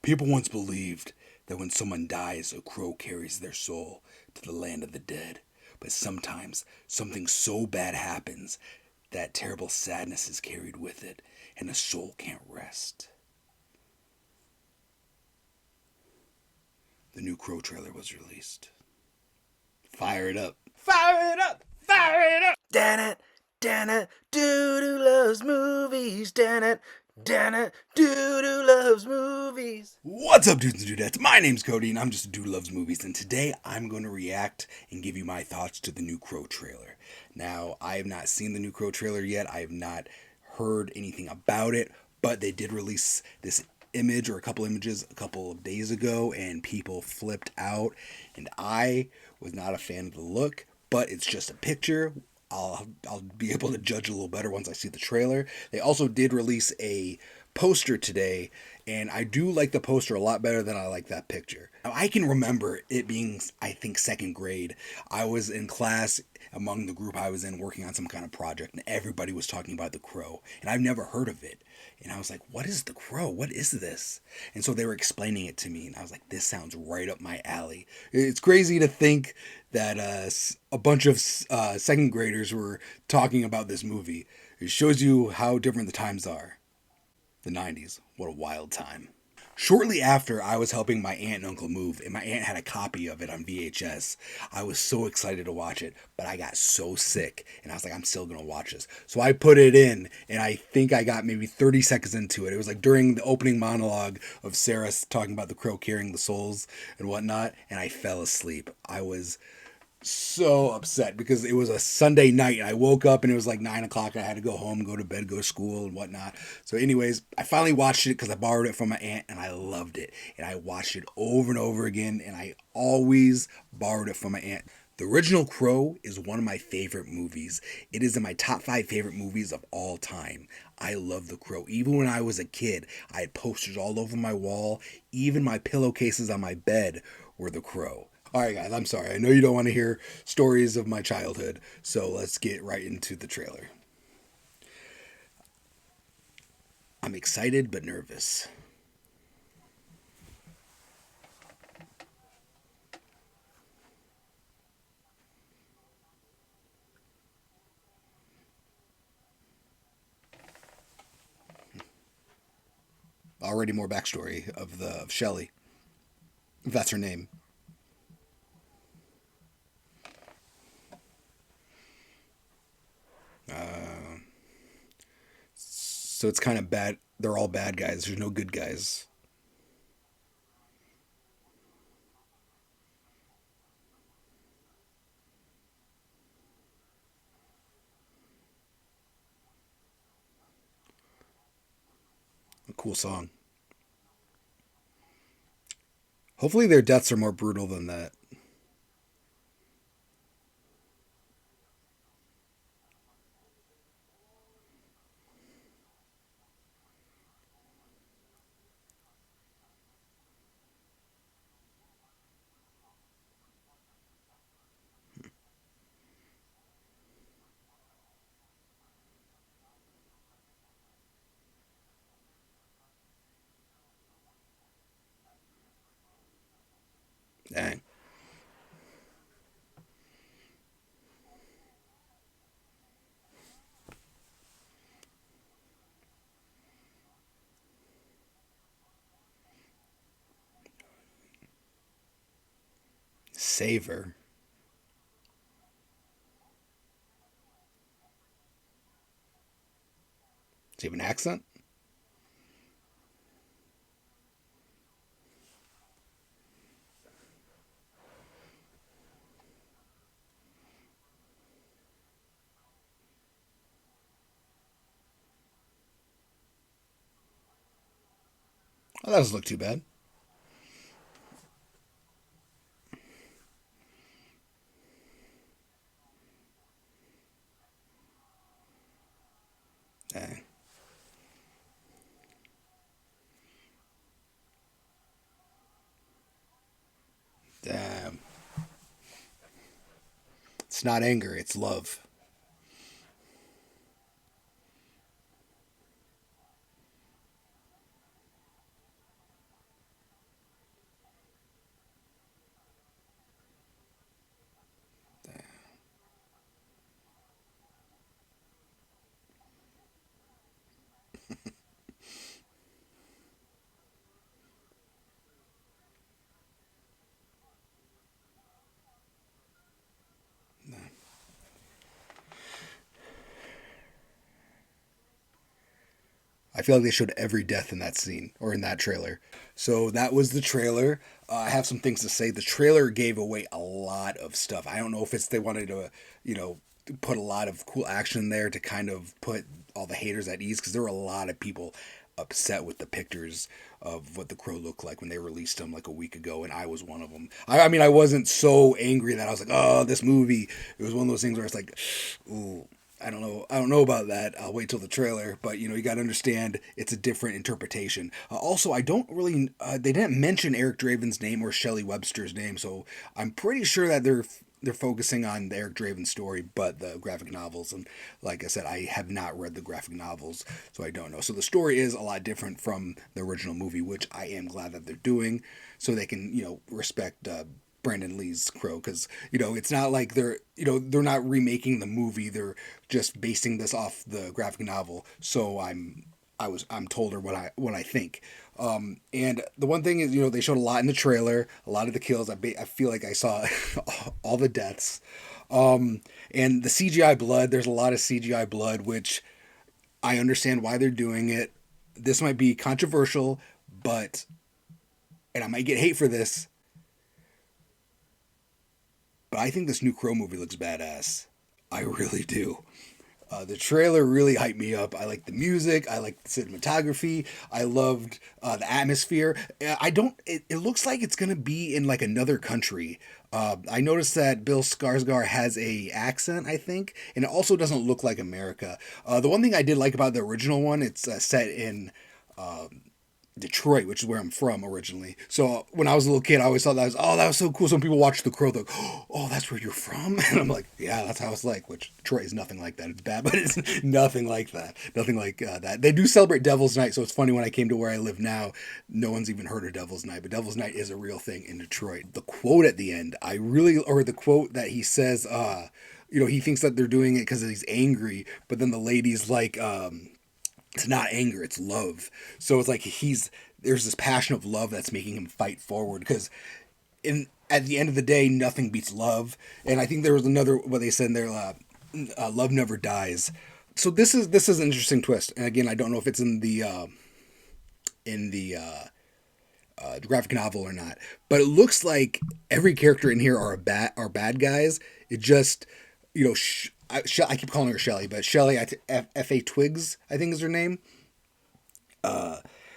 People once believed that when someone dies, a crow carries their soul to the land of the dead. But sometimes something so bad happens that terrible sadness is carried with it, and the soul can't rest. The new Crow trailer was released. Fire it up. Fire it up! Fire it up! Dan it, doo-doo loves movies. Dan it, doo-doo loves movies. What's up, dudes and dudettes? My name's Cody, and I'm just a dude who loves movies. And today I'm going to react and give you my thoughts to the new Crow trailer. Now, I have not seen the new Crow trailer yet. I have not heard anything about it, but they did release this image or a couple images a couple of days ago, and people flipped out. And I was not a fan of the look, but it's just a picture. I'll be able to judge a little better once I see the trailer. They also did release a poster today, and I do like the poster a lot better than I like that picture. Now, I can remember it being, I think, second grade. I was in class among the group I was in working on some kind of project, and everybody was talking about the Crow, and I've never heard of it. And I was like, what is the Crow? What is this? And so they were explaining it to me, and I was like, this sounds right up my alley. It's crazy to think that a bunch of second graders were talking about this movie. It shows you how different the times are. The 90s, what a wild time. Shortly after, I was helping my aunt and uncle move, and my aunt had a copy of it on VHS. I was so excited to watch it, but I got so sick, and I was like, I'm still going to watch this. So I put it in, and I think I got maybe 30 seconds into it. It was like during the opening monologue of Sarah talking about the crow carrying the souls and whatnot, and I fell asleep. I was so upset because it was a Sunday night and I woke up and it was like 9 o'clock. I had to go home, go to bed, go to school and whatnot. So anyways, I finally watched it because I borrowed it from my aunt and I loved it. And I watched it over and over again, and I always borrowed it from my aunt. The original Crow is one of my favorite movies. It is in my top 5 favorite movies of all time. I love The Crow. Even when I was a kid, I had posters all over my wall. Even my pillowcases on my bed were The Crow. Alright, guys, I'm sorry. I know you don't want to hear stories of my childhood, so let's get right into the trailer. I'm excited but nervous. Already more backstory of Shelley, if that's her name. So it's kind of bad. They're all bad guys. There's no good guys. A cool song. Hopefully their deaths are more brutal than that. Dang. Savor. Does he have an accent? Oh, that doesn't look too bad. Dang. Damn. It's not anger, it's love. I feel like they showed every death in that scene or in that trailer. So that was the trailer. I have some things to say. The trailer gave away a lot of stuff. I don't know if it's they wanted to, put a lot of cool action there to kind of put all the haters at ease, because there were a lot of people upset with the pictures of what the Crow looked like when they released them like a week ago, and I was one of them. I mean, I wasn't so angry that I was like, oh, this movie. It was one of those things where it's like, ooh, I don't know. I don't know about that. I'll wait till the trailer. But you got to understand it's a different interpretation. Also, I don't really. They didn't mention Eric Draven's name or Shelley Webster's name, so I'm pretty sure that they're focusing on the Eric Draven story, but the graphic novels. And like I said, I have not read the graphic novels, so I don't know. So the story is a lot different from the original movie, which I am glad that they're doing, so they can respect. Brandon Lee's Crow, because it's not like they're not remaking the movie, they're just basing this off the graphic novel. So I'm told her what I think. And the one thing is, they showed a lot in the trailer, a lot of the kills. I feel like I saw all the deaths, and the CGI blood. There's a lot of CGI blood, which I understand why they're doing it. This might be controversial, and I might get hate for this, but I think this new Crow movie looks badass. I really do. The trailer really hyped me up. I like the music. I like the cinematography. I loved the atmosphere. I don't. It looks like it's gonna be in like another country. I noticed that Bill Skarsgård has a accent, I think, and it also doesn't look like America. The one thing I did like about the original one, it's set in Detroit, which is where I'm from originally. So when I was a little kid, I always thought that was so cool. Some people watch The Crow, they're like, oh, that's where you're from? And I'm like, yeah, that's how it's like, which Detroit is nothing like that. It's bad, but it's nothing like that. Nothing like that. They do celebrate Devil's Night, so it's funny when I came to where I live now, no one's even heard of Devil's Night, but Devil's Night is a real thing in Detroit. The quote at the end, the quote that he says, he thinks that they're doing it because he's angry, but then the lady's like, it's not anger, it's love. So it's like there's this passion of love that's making him fight forward, because at the end of the day, nothing beats love. And I think there was another what they said in there, love never dies. So this is an interesting twist. And again, I don't know if it's in the graphic novel or not, but it looks like every character in here are bad guys. It just I keep calling her Shelly, but Shelly F.A. Twigs, I think is her name.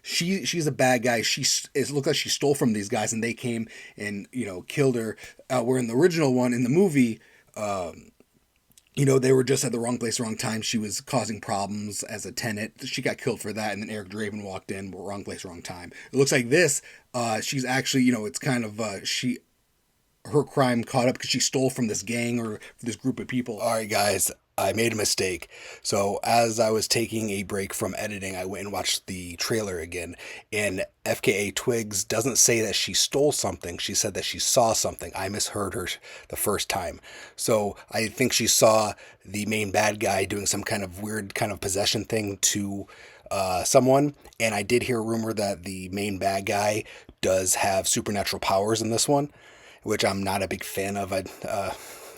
She's a bad guy. It looked like she stole from these guys, and they came and killed her. Where in the original one, in the movie, they were just at the wrong place, wrong time. She was causing problems as a tenant. She got killed for that, and then Eric Draven walked in, wrong place, wrong time. It looks like this. She's actually, it's kind of her crime caught up because she stole from this gang or this group of people. All right, guys, I made a mistake. So as I was taking a break from editing, I went and watched the trailer again. And FKA Twigs doesn't say that she stole something. She said that she saw something. I misheard her the first time. So I think she saw the main bad guy doing some kind of weird kind of possession thing to someone. And I did hear a rumor that the main bad guy does have supernatural powers in this one, which I'm not a big fan of.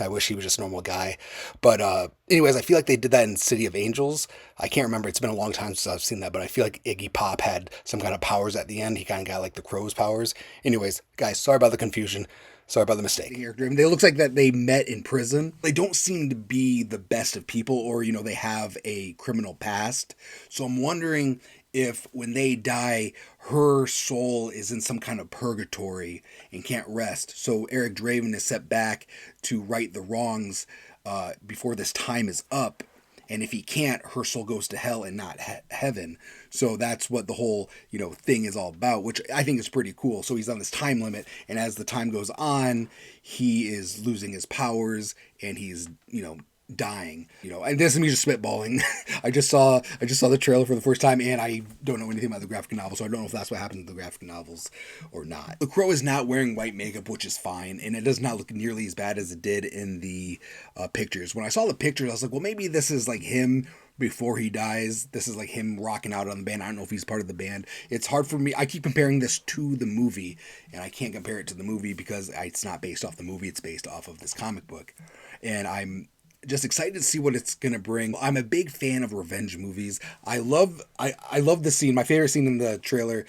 I wish he was just a normal guy. But anyways, I feel like they did that in City of Angels. I can't remember. It's been a long time since I've seen that, but I feel like Iggy Pop had some kind of powers at the end. He kind of got like the Crow's powers. Anyways, guys, sorry about the confusion. Sorry about the mistake. They looks like that they met in prison. They don't seem to be the best of people, or they have a criminal past. So I'm wondering if when they die, her soul is in some kind of purgatory and can't rest. So Eric Draven is set back to right the wrongs before this time is up. And if he can't, her soul goes to hell and not heaven. So that's what the whole, thing is all about, which I think is pretty cool. So he's on this time limit, and as the time goes on, he is losing his powers, and he's, dying. And this is me just spitballing. I just saw the trailer for the first time, and I don't know anything about the graphic novel, so I don't know if that's what happens in the graphic novels or not. The Crow is not wearing white makeup, which is fine, and it does not look nearly as bad as it did in the pictures. When I saw the pictures, I was like, well, maybe this is like him before he dies. This is like him rocking out on the band. I don't know if he's part of the band. It's hard for me. I keep comparing this to the movie, and I can't compare it to the movie because it's not based off the movie. It's based off of this comic book, and I'm just excited to see what it's gonna bring. I'm a big fan of revenge movies. I love the scene. My favorite scene in the trailer,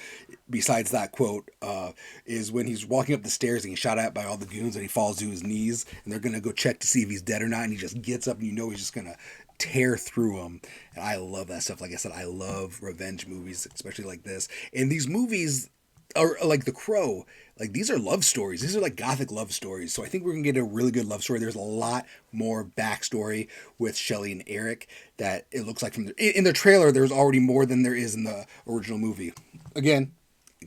besides that quote, is when he's walking up the stairs and he's shot at by all the goons and he falls to his knees and they're gonna go check to see if he's dead or not, and he just gets up and he's just gonna tear through them. And I love that stuff. Like I said, I love revenge movies, especially like this. And these movies are like The Crow. Like, these are love stories. These are like gothic love stories. So I think we're gonna get a really good love story. There's a lot more backstory with Shelley and Eric that it looks like in the trailer. There's already more than there is in the original movie. Again,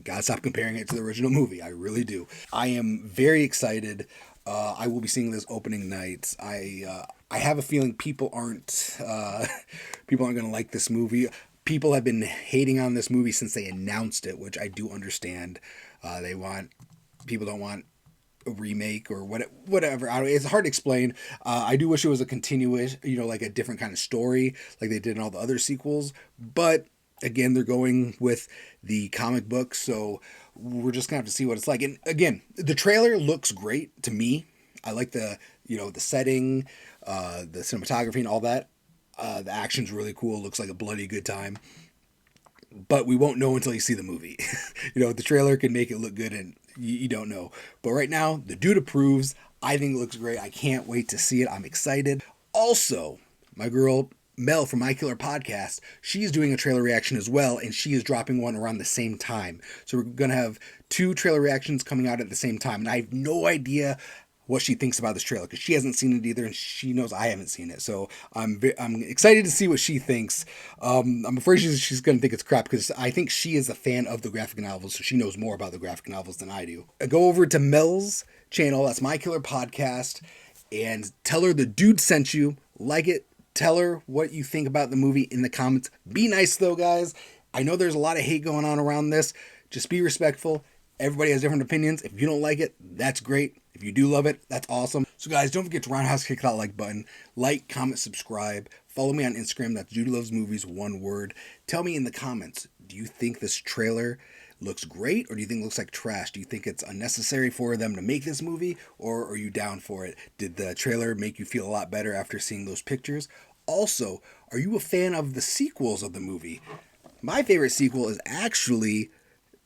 gotta stop comparing it to the original movie. I really do. I am very excited. I will be seeing this opening night. I have a feeling people aren't gonna like this movie. People have been hating on this movie since they announced it, which I do understand. People don't want a remake or whatever. It's hard to explain. I do wish it was a continuous, like a different kind of story, like they did in all the other sequels. But again, they're going with the comic book, so we're just gonna have to see what it's like. And again, the trailer looks great to me. I like the setting, the cinematography, and all that. The action's really cool. Looks like a bloody good time. But we won't know until you see the movie. The trailer can make it look good, and you don't know. But right now, the dude approves. I think it looks great. I can't wait to see it. I'm excited. Also, my girl Mel from My Killer Podcast, she's doing a trailer reaction as well, and she is dropping one around the same time. So we're going to have 2 trailer reactions coming out at the same time. And I have no idea what she thinks about this trailer because she hasn't seen it either, and she knows I haven't seen it. So I'm excited to see what she thinks. I'm afraid she's going to think it's crap because I think she is a fan of the graphic novels, so she knows more about the graphic novels than I do. Go over to Mel's channel, that's My Killer Podcast, and tell her the dude sent you. Like it. Tell her what you think about the movie in the comments. Be nice though, guys. I know there's a lot of hate going on around this. Just be respectful. Everybody has different opinions. If you don't like it, that's great. If you do love it, that's awesome. So guys, don't forget to roundhouse kick that like button. Like, comment, subscribe. Follow me on Instagram. That's Judy Loves Movies, one word. Tell me in the comments, do you think this trailer looks great, or do you think it looks like trash? Do you think it's unnecessary for them to make this movie, or are you down for it? Did the trailer make you feel a lot better after seeing those pictures? Also, are you a fan of the sequels of the movie? My favorite sequel is actually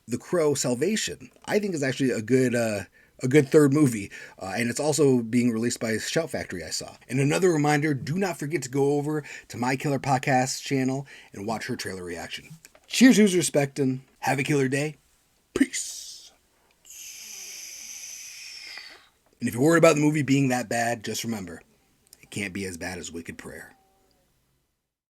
The Crow Salvation. I think it's actually a good third movie, and it's also being released by Shout Factory, I saw. And another reminder, do not forget to go over to My Killer Podcast channel and watch her trailer reaction. Cheers, who's respecting. Have a killer day. Peace. And if you're worried about the movie being that bad, just remember, it can't be as bad as Wicked Prayer.